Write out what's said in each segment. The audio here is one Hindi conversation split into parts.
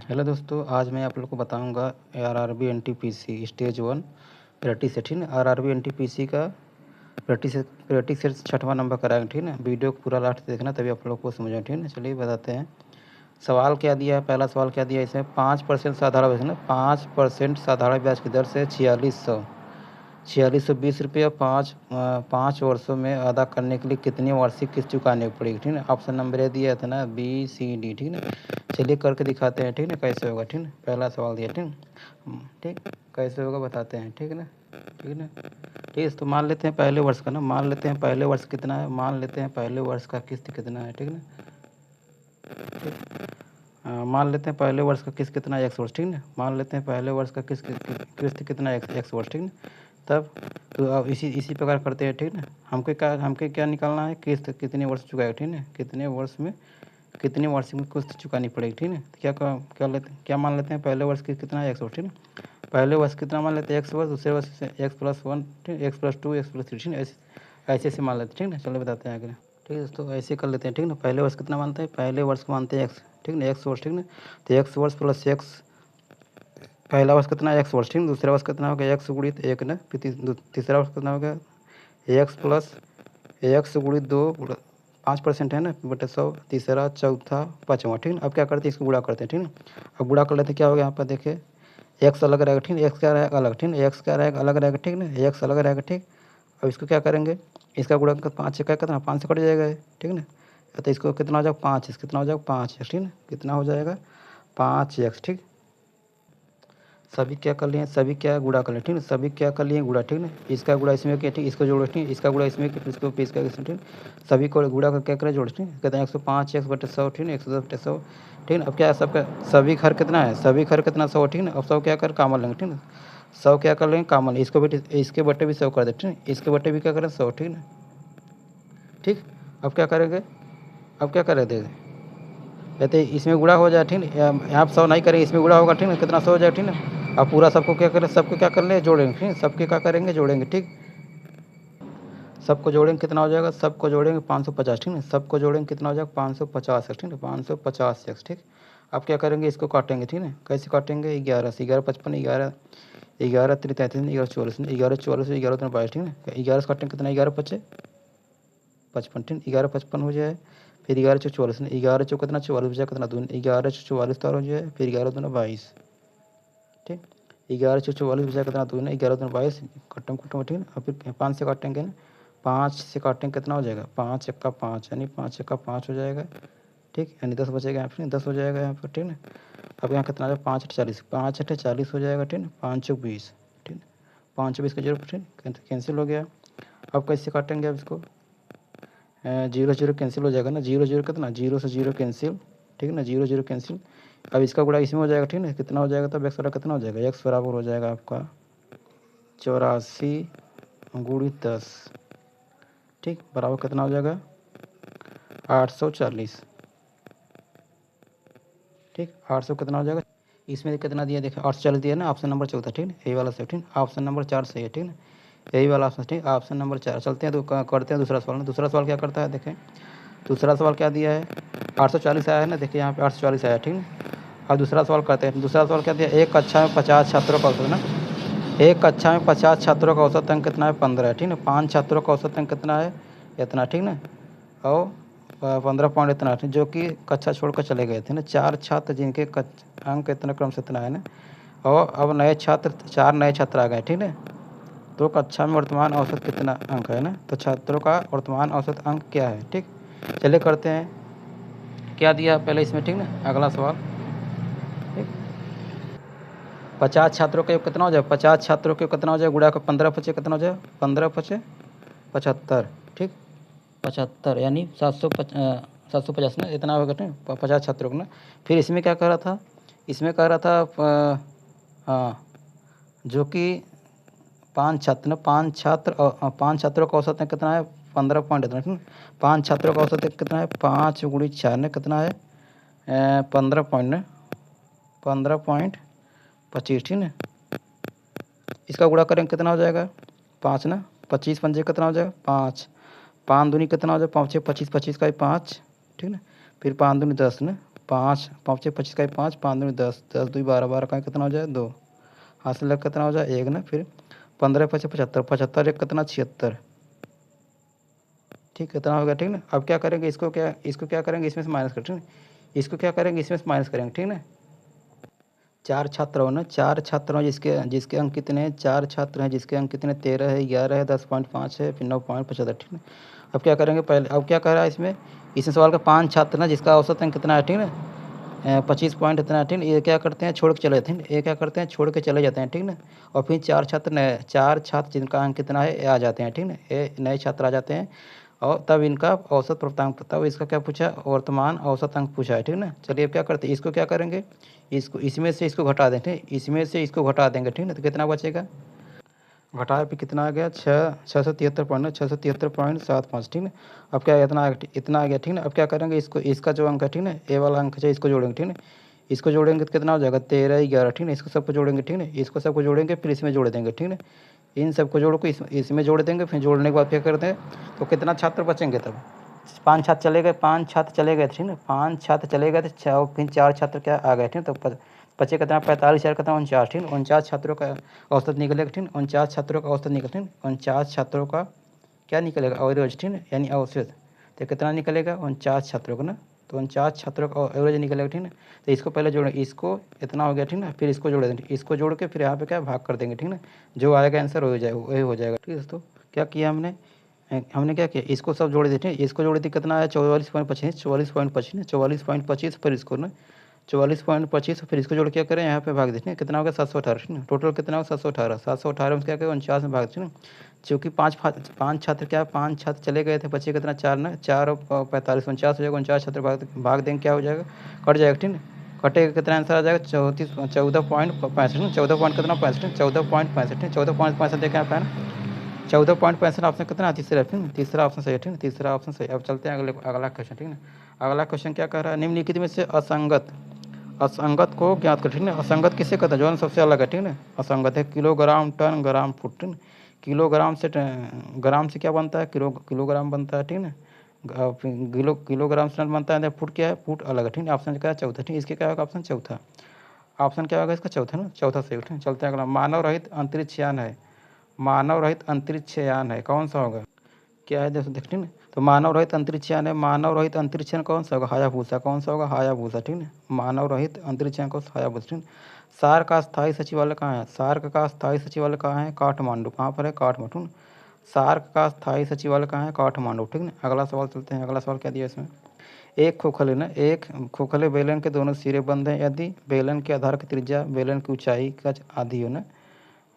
हेलो दोस्तों, आज मैं आप लोग को बताऊंगा आरआरबी एनटीपीसी स्टेज 1 प्रैक्टिस है। ठीक है, आरआरबी एनटीपीसी का प्रैक्टिस सेट 6वां नंबर कराएंगे। ठीक है ना, वीडियो को पूरा लास्ट देखना तभी आप लोग को समझ आए। ठीक है ना, चलिए बताते हैं। सवाल क्या दिया है, पहला सवाल क्या दिया है इसमें 5% साधारण ब्याज ना 5% साधारण ब्याज की दर से 4620 रुपये 5 वर्षों में अदा करने के लिए कितनी वार्षिक किस्त चुकानी पड़ेगी। ठीक है, ऑप्शन नंबर ए दिया था ना BCD। ठीक है ना, चलिए करके दिखाते हैं। ठीक है ना, कैसे होगा। ठीक है, पहला सवाल दिया। ठीक कैसे होगा बताते हैं। ठीक है ना, ठीक है ना। ठीक है, तो मान लेते हैं पहले वर्ष का ना, मान लेते हैं पहले वर्ष कितना है, मान लेते हैं पहले वर्ष का किस्त कितना है। ठीक है ना, मान लेते हैं पहले वर्ष का किस्त कितना है 100 वर्ष। ठीक है ना, मान लेते हैं पहले वर्ष का किस्त कितना है 100 वर्ष। ठीक है ना, तब तो अब इसी प्रकार करते हैं। ठीक है ना, हमको क्या निकालना है, किस्त कितने वर्ष चुकाएगा। ठीक है ना, कितने वर्ष में कितनी वार्षिक में किस्त चुकानी पड़ेगी। ठीक है, क्या मान लेते हैं पहले वर्ष की कितना है 100 वर्ष। ठीक है, पहले वर्ष कितना मान लेते हैं 100 वर्ष, दूसरे वर्ष से x+1, x+2, x+3। ठीक है, ऐसे मान लेते हैं। ठीक है, चलो बताते हैं आगे। ठीक है दोस्तों, ऐसे कर लेते हैं। ठीक है ना, पहले वर्ष कितना मानते हैं, पहले वर्ष को मानते हैं x। ठीक है ना, 100 वर्ष। ठीक है ना, तो 100 वर्ष प्लस x, पहला वर्ष कितना है 100 वर्ष। ठीक है, दूसरा वर्ष कितना हो गया x गुणित 1 ना, फिर तीसरा वर्ष कितना हो गया x प्लस x गुणित 2 5% है ना बटे 100, तीसरा चौथा पाँचवा। ठीक है, अब क्या करते हैं, इसको गुणा करते हैं। ठीक है, अब गुणा कर लेते हैं। क्या हो गया यहाँ पर देखिए, एक्स अलग रहेगा। ठीक है, एक्स क्या रहेगा अलग। ठीक है, एक्स क्या रहेगा अलग रहेगा। ठीक है ना, एक्स अलग रहेगा। ठीक, अब इसको क्या करेंगे, इसका गुणा 5 से क्या कितना 5 से कट जाएगा। ठीक है ना, तो इसको कितना हो जाएगा 5x, कितना हो जाएगा 5x। ठीक है, कितना हो जाएगा 5x। ठीक, सभी क्या कर लिए, सभी क्या गुणा कर लिए। ठीक है, सभी क्या कर लिए गुणा। ठीक है, इसका गुणा इसमें किया। ठीक, इसको जोड़ो। ठीक, इसका गुणा इसमें किया, इसको इसका इसमें। ठीक, सभी को गुणा कर क्या करें जोड़। ठीक, कहते हैं 105x बटे 100। ठीक है, 110 बटे 100। ठीक है, अब क्या है सबका सभी घर कितना है, सभी घर कितना 100। ठीक है, अब 100 क्या कर कामन लेंगे। ठीक है, 100 क्या कर लेंगे कामन, इसको बटे इसके बटे भी 100 कर दे। ठीक है, इसके बटे भी क्या करें 100। ठीक है, ठीक, अब क्या करेंगे, अब क्या करें दे कहते इसमें गुणा हो जाए। ठीक है, यहाँ पर 100 नहीं करेंगे, इसमें गुणा होगा। ठीक है, कितना 100 हो जाएगा। ठीक है, अब पूरा सबको क्या करें, सबको क्या कर ले जोड़ेंगे। ठीक है, सबके क्या करेंगे जोड़ेंगे। ठीक, सबको जोड़ेंगे कितना हो जाएगा, सबको जोड़ेंगे 550। ठीक है, सबको जोड़ेंगे कितना हो जाएगा 550। ठीक है, 550x। ठीक, अब क्या करेंगे, इसको काटेंगे। ठीक है, कैसे काटेंगे, 11 से 11 55, 11 11 3 33, 11 44, 11 44 11 3 22। ठीक है, 11 से काटेंगे कितना 11 5 55। ठीक, 11 55 हो जाए, फिर 11 चौ 44, 11 चौ कितना 44 बचा, कितना 2 11 चौ 44 तार हो जाए, फिर 11 दूना 22। ठीक, 11 चौ 44 बचा कितना 2 11 दूना 22, कटम कटम। ठीक है, और फिर 5 से काटेंगे ना, 5 से काटेंगे कितना हो जाएगा 5 1 5, यानी 5 1 5 हो जाएगा। ठीक, यानी 10 बचेगा यहाँ पर, 10 हो जाएगा यहाँ पर। ठीक है, अब यहाँ कितना आ जाएगा 5 8 40, 5 8 40 हो जाएगा। ठीक है, 5 चौक 20। ठीक, 5 20 का 0। ठीक, कैंसिल हो गया। अब कैसे काटेंगे, अब इसको 0 0 कैंसिल हो जाएगा ना, 0 0 कितना 0 से 0 कैंसिल। ठीक है ना, 0 0 कैंसिल। अब इसका गुणा इसमें हो जाएगा। ठीक है, कितना हो जाएगा, तब एक्स बराबर कितना हो जाएगा, एक्स बराबर हो जाएगा आपका 84 गुणित 10। ठीक, बराबर कितना हो जाएगा 840। ठीक, 800 कितना हो जाएगा, इसमें कितना दिया देखा 840 दिया ना, ऑप्शन नंबर 14। ठीक है, यही वाला से। ठीक, ऑप्शन नंबर 4 सही है। ठीक है, यही वाला ऑप्शन। ठीक, ऑप्शन नंबर 4। चलते हैं तो करते हैं दूसरा सवाल ना, दूसरा सवाल क्या करता है देखें, दूसरा सवाल क्या दिया है 840 आया है ना, देखिए यहाँ पे 840 आया। ठीक है, अब दूसरा सवाल करते हैं। दूसरा सवाल क्या दिया, एक कक्षा में 50 छात्रों का औसत ना, एक कक्षा में 50 छात्रों का औसत अंक कितना है 15 है। ठीक है, 5 छात्रों का औसत अंक कितना है इतना। ठीक ना, और 15 पॉइंट इतना, जो कि कक्षा छोड़कर चले गए थे ना। 4 छात्र जिनके अंक इतना क्रम से इतना है ना, और अब नए छात्र 4 नए छात्र आ गए। ठीक है, तो कक्षा में वर्तमान औसत कितना अंक है ना, तो छात्रों का वर्तमान औसत अंक क्या है। ठीक, चलिए करते हैं, क्या दिया पहले इसमें। ठीक ना, अगला सवाल, ठीक 50 छात्रों का कितना हो जाए, 50 छात्रों के कितना हो जाए गुणा कर 15 पचे कितना हो जाए 15 पचे 75। ठीक, 75 यानी 750 ना, इतना होगा। ठीक, 50 छात्रों को ना। फिर इसमें क्या कह रहा था, इसमें कह रहा था हाँ, जो कि 5 छात्र ना, 5 छात्रों का औसत कितना है 15 पॉइंट इतना। ठीक, 5 छात्रों का औसत कितना है 5 गुणित 4 ने कितना है 15 पॉइंट ना, 15.25। ठीक ना, इसका गुणा करेंगे कितना हो जाएगा 5 ना, 25 पंजे कितना हो जाएगा 5, 5 दूनी कितना हो जाएगा 5 6 25, 25 का 5। ठीक ना, फिर 5 दूनी 10 ना, 5 5 25 का 5 5 दूनी 10 10 2 12 12 का कितना हो जाए 2 हाथ से लग कितना हो जाए 1 ना। फिर 15 5 75 75 1 कितना 76। ठीक कितना हो गया ठीक ना। अब क्या करेंगे इसको क्या करेंगे इसमें से माइनस कर ठीक ना। इसको क्या करेंगे इसमें से माइनस करेंगे ठीक ना। 4 छात्र हो ना 4 छात्र हो जिसके जिसके अंक कितने हैं 4 छात्र हैं जिसके अंक कितने 13 है 11 है 10.5 है फिर 9.75 ठीक है। अब क्या करेंगे पहले अब क्या कर रहा है इसमें सवाल का 5 छात्र ना जिसका औसत अंक कितना है ठीक ना 25 पॉइंट इतना है ठीक ना। ये क्या करते हैं छोड़ के चले जाते हैं ये क्या करते हैं छोड़ के चले जाते हैं ठीक ना। और फिर 4 छात्र जिनका अंक कितना है ये आ जाते हैं ठीक ना। ये नए छात्र आ जाते हैं और तब इनका औसत प्राप्तांक तब इसका क्या पूछा वर्तमान औसत अंक पूछा है ठीक ना। चलिए अब क्या करते हैं इसको क्या करेंगे इसको इसमें से इसको घटा दें ठीक इसमें से इसको घटा देंगे ठीक ना। तो कितना बचेगा घटाए पे कितना आ गया 673.75 ठीक ना। अब क्या इतना आ गया ठीक ना। अब क्या करेंगे इसको इसका जो अंक है ठीक ना ए वाला अंक है इसको जोड़ेंगे ठीक ना। इसको जोड़ेंगे तो कितना हो जाएगा 13 11 ठीक ना। इसको सबको जोड़ेंगे ठीक ना। इसको सबको जोड़ेंगे फिर इसमें जोड़ देंगे ठीक ना। इन सबको जोड़ को इसमें जोड़ देंगे फिर जोड़ने के बाद क्या करते हैं तो कितना छात्र बचेंगे तब 5 छात्र चले गए 5 छात्र चले गए ठीक ना। 5 छात्र चले गए तो फिर 4 छात्र क्या आ गए ठीक। तो बचे कितना 45 4 कितना 49 ठीक 49 छात्रों का औसत निकलेगा ठीक 49 छात्रों का औसत निकलेगा ठीक 49 छात्रों का क्या निकलेगा एवरेज ठीक यानी औसत। तो कितना निकलेगा 49 छात्रों का ना। तो 49 छात्रों का एवरेज निकलेगा ठीक ना। तो इसको पहले जोड़ें इसको इतना हो गया ठीक ना। फिर इसको जोड़ देंगे इसको जोड़ के फिर यहाँ पे क्या भाग कर देंगे ठीक ना। जो आएगा आंसर हो जाएगा वही हो जाएगा ठीक है दोस्तों। क्या किया हमने क्या किया इसको सब जोड़ दिए ठीक इसको जोड़ दिए कितना आया 44.25 44.25 पर इसको ना 44.25 फिर इसको जोड़ क्या करें यहाँ पे भाग देते कितना होगा 718 ठीक ना। टोटल कितना होगा 718 में क्या करें 49 में भाग देते ना। चूँकि पाँच छात्र क्या 5 छात्र चले गए थे बचे कितना 4 ना 4 और 45 49 हो जाएगा 49 छात्र भाग देंगे क्या हो जाएगा कट जाएगा ठीक ना। कटेगा कितना आंसर आ जाएगा 14.65 ना 14 पॉइंट कितना 65 14.65 14.65 देखा आप है ना 14.65 ऑप्शन कितना तीसरा ठीक है तीसरा ऑप्शन सही है ठीक है तीसरा ऑप्शन सही। अब चलते हैं अगला क्वेश्चन ठीक है। अगला क्वेश्चन क्या कह रहा है निम्नलिखित में से असंगत को ज्ञात कर ठीक है। असंगत किससे कहते हैं जो सबसे अलग है ठीक है। असंगत है किलोग्राम टन ग्राम फुट ठीक है। किलोग्राम से क्या बनता है किलोग्राम बनता है ठीक है। किलोग्राम से टन बनता है फुट क्या है फुट अलग है ठीक है। ऑप्शन क्या है चौथा ठीक इसके क्या होगा ऑप्शन चौथा ऑप्शन क्या होगा इसका चौथा ना चौथा सही ठीक है। चलते हैं अगला मानव रहित अंतरिक्ष यान है मानव रहित अंतरिक्ष यान है कौन सा होगा क्या है देखते ना। तो मानव रहित अंतरिक्ष यान है मानव रहित अंतरिक्ष यान कौन सा होगा हायाबूसा कौन सा होगा हायाबूसा ठीक है। मानव रहित अंतरिक्ष यान कौन सा हायाबूसा ठीक है। सार्क का स्थायी सचिवालय कहाँ है सार्क का स्थायी सचिवालय कहाँ है काठमांडू कहाँ पर है काठमांडू। सार्क का स्थायी सचिवालय कहाँ है काठमांडू ठीक है। अगला सवाल चलते हैं अगला सवाल क्या दिया इसमें एक खोखले बेलन के दोनों सिरे बंद हैं यदि बेलन के आधार की त्रिज्या बेलन की ऊंचाई का आधी हो ना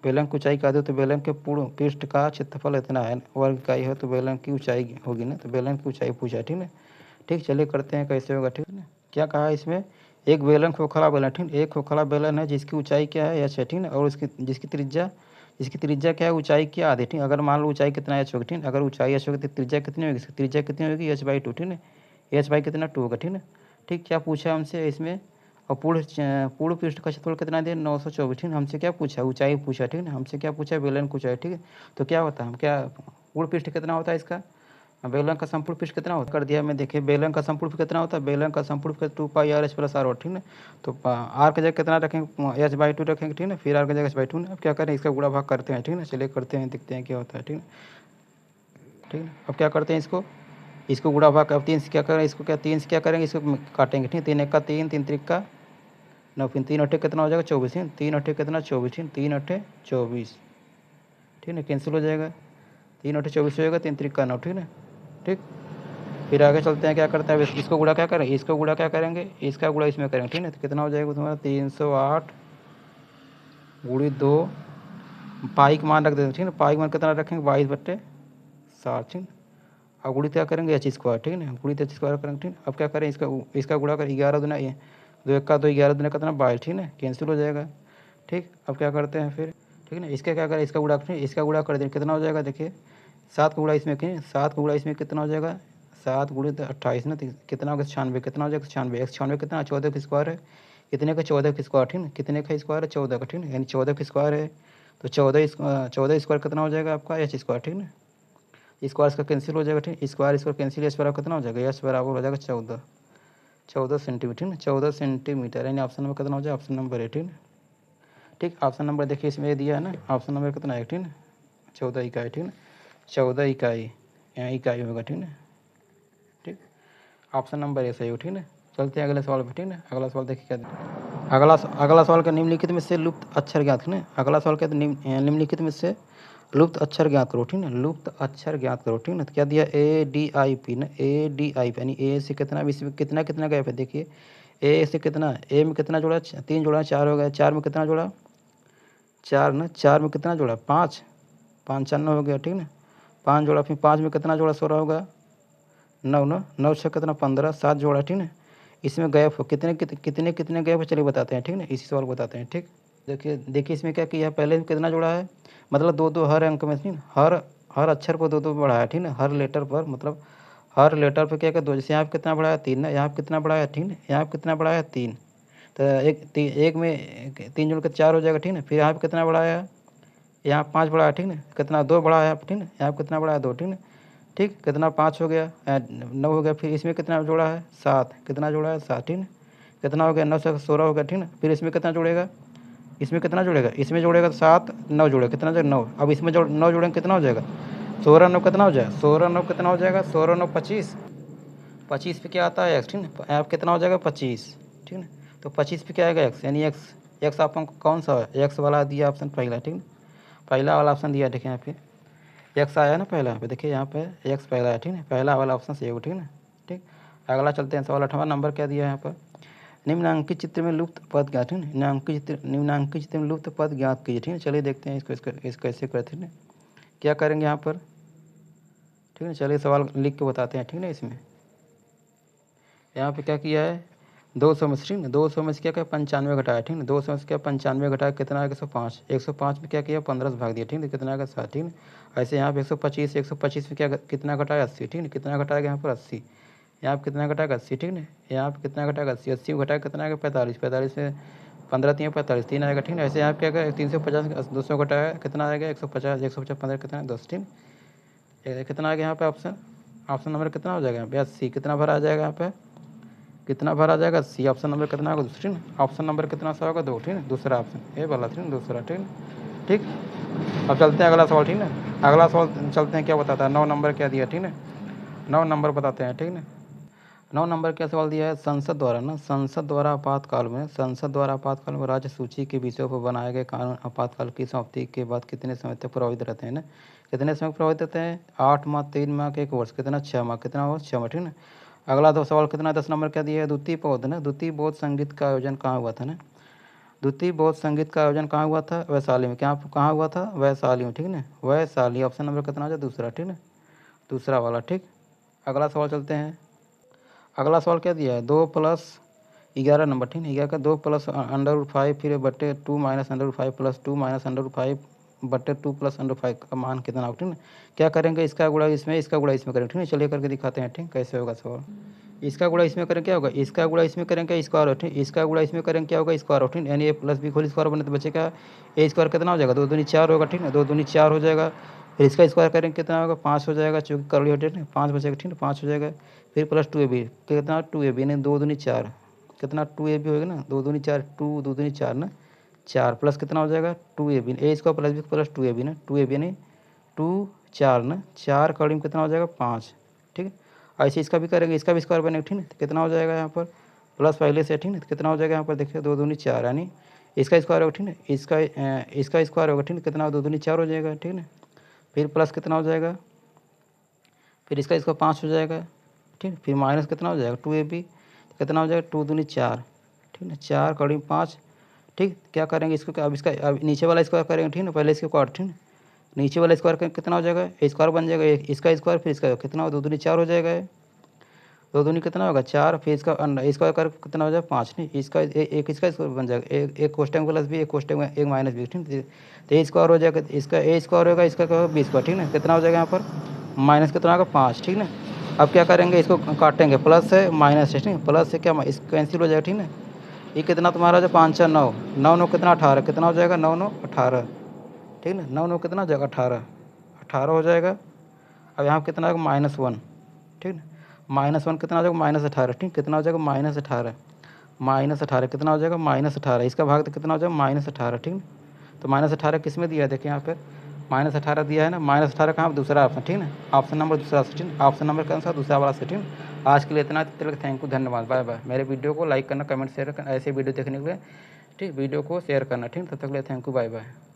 बेलन की ऊंचाई का आधी हो तो बेलन के पूर्ण पृष्ठ का क्षेत्रफल इतना है वर्ग इकाई है तो बेलन की ऊंचाई होगी ना। तो बेलन की ऊंचाई पूछा ठीक है ठीक। चलिए करते हैं कैसे होगा ठीक है ना। क्या कहा इसमें एक बेलन खोखला बेलन ठीक एक खोखला बेलन है जिसकी ऊंचाई क्या है एच है ठीक है और उसकी जिसकी त्रिज्या क्या है ऊंचाई की आधी ठीक। अगर मान लो ऊंचाई कितना एच होगी ठीक अगर ऊंचाई एच होगी तो त्रिज्या कितनी होगी त्रिज्या कितनी होगी H/2 ठीक है H/2 कितना 2 होगा ठीक है ठीक। क्या पूछा हमसे इसमें और पूर्ण पृष्ठ का क्षेत्रफल कितना दिया 924 ठीक है। हमसे क्या पूछा ऊंचाई पूछा ठीक है हमसे क्या पूछा बेलन की ऊंचाई ठीक है। तो क्या होता है हम क्या पूर्ण पृष्ठ कितना होता है इसका बेलन का संपूर्ण पृष्ठ कितना होता कर दिया मैं देखिए बेलन का संपूर्ण पृष्ठ कितना होता है बेलन का संपूर्ण पृष्ठ 2πr/h+r ठीक है। तो आर की जगह कितना रखेंगे H/2 रखेंगे ठीक है फिर आर की जगह H/2 अब क्या करें इसका गुणा भाग करते हैं ठीक है। चलिए करते हैं देखते हैं क्या होता है ठीक है ठीक है। अब क्या करते हैं इसको गुणा भाग अब 3 से क्या करें इसको क्या 3 से क्या करेंगे इसको काटेंगे ठीक 3 1 का 3 3 3 का 9 फिर 3 8 कितना हो जाएगा 24 है 3 8 कितना 24 ठीक 3 8 24 ठीक है कैंसिल हो जाएगा 3 8 24 हो जाएगा 3 3 का 9 ठीक है ठीक। फिर आगे चलते हैं क्या करते हैं इसको गुणा क्या करें इसको गुणा क्या करेंगे इसका गुणा इसमें करेंगे ठीक है। तो कितना हो जाएगा तुम्हारा 308 गुणी 2 पाई का मान रख देते ठीक है पाई का मान कितना रखेंगे 22/60 ठीक। अब गुणित क्या करेंगे H² ठीक है ना गुणित H² करेंगे ठीक। अब क्या करें इसका गुणा कर 11 दूना 2 1 का 2 11 दूना कितना 22 ठीक है कैंसिल हो जाएगा ठीक। अब क्या करते हैं फिर ठीक है ना इसका क्या करें इसका गुणा कर दें कितना हो जाएगा देखिए 7 का गुणा इसमें 7 का गुणा इसमें कितना हो जाएगा 7 गुणित 28 ना कितना होगा 96 कितना हो जाएगा 96 96 कितना 14 का स्क्वायर है कितने का 14 का स्क्वायर ठीक है कितने का स्क्वायर है 14 का ठीक है यानी 14 का स्क्वायर है। तो 14 स्क्वायर कितना हो जाएगा आपका H² ठीक है स्क्वायर इसका कैंसिल हो जाएगा ठीक स्क्वायर कैंसिल H बराबर कितना हो जाएगा H बराबर हो जाएगा 14 14 सेंटीमीटर, ठीक ना, 14 सेंटीमीटर, यानी ऑप्शन नंबर कितना हो जाए, ऑप्शन नंबर ए, ठीक ना। ठीक, ऑप्शन नंबर देखिए इसमें ये दिया है ना, ऑप्शन नंबर कितना है, ठीक ना, 14 इकाई, ठीक ना, 14 इकाई, यहाँ इकाई होगा, ठीक ना। ठीक, ऑप्शन नंबर ए सही हो, ठीक ना। चलते हैं अगले सवाल पर, ठीक ना। अगला सवाल देखिए क्या अगला सवाल का निम्नलिखित में से लुप्त अक्षर ज्ञात, ठीक ना। अगला सवाल क्या निम्नलिखित में से लुप्त अक्षर ज्ञात करो, ठीक ना, लुप्त अक्षर ज्ञात करो, ठीक ना। तो क्या दिया, ADIP ना, ADIP यानी ए से कितना, इसमें कितना कितना गैप है, देखिए ए से कितना, ए में कितना जोड़ा, 3 जोड़ा, 4 हो गया, 4 में कितना जोड़ा, 4 ना, 4 में कितना जोड़ा, 5, 5 4 9 हो गया, ठीक ना, 5 जोड़ा, फिर 5 में कितना जोड़ा, 16 होगा, 9 ना, 9 6 कितना 15, 7 जोड़ा, ठीक ना। इसमें गैप हो कितने कितने कितने गैप है, चलिए बताते हैं, ठीक ना, इसी सवाल बताते हैं। ठीक, देखिए इसमें क्या किया, पहले कितना जोड़ा है, मतलब 2 2 हर अंक में, ठीक, हर अक्षर पर 2 2 बढ़ाया, ठीक ना, हर लेटर पर, मतलब हर लेटर पर क्या क्या 2, जैसे यहाँ पे कितना बढ़ाया 3 ना, यहाँ पे कितना बढ़ाया, ठीक ना, यहाँ पे कितना बढ़ाया 3, तो एक में 3 जोड़ के 4 हो जाएगा, ठीक ना। फिर यहाँ पे कितना बढ़ाया, यहाँ 5 बढ़ाया, ठीक ना, कितना 2 बढ़ाया, ठीक ना, यहाँ पे कितना बढ़ाया 2, ठीक ना। ठीक, कितना 5 हो गया, 9 हो गया, फिर इसमें कितना जोड़ा है 7, कितना जोड़ा है 7, ठीक ना, कितना हो गया 9 से 16 हो गया, ठीक ना। फिर इसमें कितना जोड़ेगा, इसमें कितना जोड़ेगा, इसमें जोड़ेगा 7, 9 जोड़ेगा, कितना जाएगा 9, अब इसमें 9 जोड़ेंगे कितना हो जाएगा, 16 9 कितना हो जाएगा, 16 9 कितना हो जाएगा, 16 9 25, 25 पे क्या आता है एक्स, ठीक ना, यहाँ कितना हो जाएगा 25, ठीक ना। तो 25 पे क्या आएगा एक्स, यानी एक्स आपको कौन सा है, एक्स वाला दिया ऑप्शन पहला, ठीक ना, पहला वाला ऑप्शन दिया, देखिए यहाँ पे एक्स आया ना पहला, पे देखिए यहाँ पे एक्स पहला है, ठीक है, पहला वाला ऑप्शन सही हो, ठीक ना। ठीक, अगला चलते हैं, सवाल 8वां नंबर क्या दिया है यहाँ पर, निम्नांकित चित्र में लुप्त पद ज्ञात, ठीक है, निम्नांकित चित्र में लुप्त पद ज्ञात कीजिए, ठीक है। चलिए देखते हैं इसको कैसे करते हैं, क्या करेंगे यहाँ पर, ठीक है। चलिए सवाल लिख के बताते हैं, ठीक है। इसमें यहाँ पे क्या किया है, 200 में, ठीक है, 200 में से क्या क्या 95 घटाया, ठीक है, 200 में से क्या 95 घटाया, कितना आएगा 105, 105 में क्या किया 15 से भाग दिया, ठीक है, कितना आएगा 7, ठीक है। ऐसे यहाँ पे 125 में क्या कितना घटाया 80, ठीक है, कितना घटाएगा यहाँ पर 80, यहाँ पे कितना घटाएगा 80, ठीक है, यहाँ पे कितना घटाएगा 80, 80 में घटाएगा कितना आएगा 45, 45 में 15 3 45, 3 आएगा, ठीक है। ऐसे यहाँ पे क्या 350 200 घटाया कितना आएगा 150, 150 15 कितना 10, ठीक है, कितना आ गया यहाँ पे ऑप्शन नंबर कितना हो जाएगा यहाँ पे 80, कितना भरा आ जाएगा यहाँ पे, कितना भरा जाएगा 80, ऑप्शन नंबर कितना होगा दूसरी ना, ऑप्शन नंबर कितना सा होगा 2, ठीक है, दूसरा ऑप्शन ये वाला, ठीक है, दूसरा, ठीक है। ठीक, अब चलते हैं अगला सवाल, ठीक है, अगला सवाल चलते हैं क्या बताता है, 9 नंबर क्या दिया, ठीक है, 9 नंबर बताते हैं, ठीक है। 9 नंबर क्या सवाल दिया है, संसद द्वारा आपातकाल में राज्य सूची के विषयों पर बनाए गए कानून आपातकाल की समाप्ति के बाद कितने समय तक प्रभावित रहते हैं ना, कितने समय प्रभावित रहते हैं, 8 माह, 3 माह के 1 वर्ष, कितना 6 माह, कितना वर्ष 6 माह, ठीक है। अगला दो सवाल कितना 10 नंबर क्या दिया है, द्वितीय पौध ना, द्वितीय बौद्ध संगीत का आयोजन कहाँ हुआ था ना, द्वितीय बौद्ध संगीत का आयोजन कहाँ हुआ था, वैशाली में, क्या कहाँ हुआ था, वैशाली में, ठीक है, वैशाली, ऑप्शन नंबर कितना हो जाए दूसरा, ठीक है, दूसरा वाला। ठीक, अगला सवाल चलते हैं, अगला सवाल क्या दिया है, 2+11 नंबर, ठीक है, 11 का 2+√5 फिर बटे 2 -√5 प्लस 2 -√5 बटे 2 प्लस √5 का मान कितना होगा, ठीक है। क्या करेंगे, इसका गुणा इसमें, इसका गुणा इसमें करेंगे, ठीक है, चलिए करके दिखाते हैं, ठीक, कैसे होगा सवाल, इसका गुणा इसमें करें क्या होगा, इसका गुणा इसमें करें क्या स्क्वायर, ठीक, इसका गुणा इसमें करें क्या होगा स्क्वायर, ठीक, यानी A+B होल स्क्वायर बने तो बचेगा ए स्क्वायर कितना हो जाएगा 2 दूनी 4 होगा, ठीक है, 2 दूनी 4 हो जाएगा, फिर इसका स्क्वायर करेंगे कितना होगा 5 हो जाएगा, चूँकि करली होते हैं 5 बचेगा, ठीक है, 5 हो जाएगा, फिर प्लस 2AB कितना 2AB यानी 2 दूनी 4, कितना 2AB होगा ना, 2 दूनी 4, 2 2 दूनी 4 ना, 4 प्लस कितना हो जाएगा 2AB, A square plus B plus 2AB ना, 2AB यानी 2 4 ना, 4 कड़ी में कितना हो जाएगा 5, ठीक है। ऐसे इसका भी करेंगे, इसका भी स्क्वायर बनेगा, ठीक है, तो कितना हो जाएगा यहाँ पर प्लस पहले से, ठीक है, तो कितना हो जाएगा यहाँ पर देखिए 2 दूनी 4 यानी इसका स्क्वायर होगा, ठीक है, इसका स्क्वायर होगा, ठीक है, कितना 2 दूनी 4 हो जाएगा, ठीक है, फिर प्लस कितना हो जाएगा, फिर इसका 5 हो जाएगा, ठीक है, फिर माइनस कितना हो जाएगा 2AB, कितना हो जाएगा 2 दूनी 4, ठीक है, 4 कड़ी 5, ठीक, क्या करेंगे इसको, अब इसका अब नीचे वाला स्क्वायर करेंगे, ठीक है, पहले इसके क्वार, ठीक है, नीचे वाला स्क्वायर कितना हो जाएगा स्क्वायर बन जाएगा, इसका स्क्वायर फिर इसका कितना हो 2 दूनी 4 हो जाएगा, 2 दूनी कितना होगा 4, फिर इसका स्क्वायर कर कितना हो जाएगा 5, नहीं इसका एक इसका स्क्वायर बन जाएगा, एक कोष्टक प्लस बी, एक कोष्टक में एक माइनस बी, ठीक है, तो ए स्क्वायर हो जाएगा, इसका ए स्क्वायर होगा, इसका क्या होगा बी स्क्वायर, ठीक है, कितना हो जाएगा यहाँ पर माइनस कितना होगा 5, ठीक है। अब क्या करेंगे इसको काटेंगे, प्लस है माइनस है, ठीक है, प्लस से क्या इस कैंसिल हो जाएगा, ठीक है, ये कितना तुम्हारा जो 5 4 9 9 9 कितना 18, कितना हो जाएगा 9 9 18, ठीक है, 9 9 कितना हो जाएगा 18 18 हो जाएगा। अब यहाँ कितना आएगा -1, ठीक है, -1 कितना हो जाएगा, -18, ठीक, कितना हो जाएगा, -18 कितना हो जाएगा, -18, इसका भाग तो कितना हो जाएगा, -18, ठीक। तो -18 किस में दिया है, देखिए यहाँ पे -18 दिया है ना, -18 कहाँ, दूसरा ऑप्शन, ठीक ना, ऑप्शन नंबर दूसरा से, ठीक, ऑप्शन नंबर कौन सा, दूसरा वाला से, ठीक। आज के लिए इतना, थैंक यू, धन्यवाद, बाय बाय। मेरे वीडियो को लाइक करना, कमेंट शेयर करना, ऐसे वीडियो देखने के लिए, ठीक, वीडियो को शेयर करना, ठीक। तब तक के लिए थैंक यू, बाय बाय।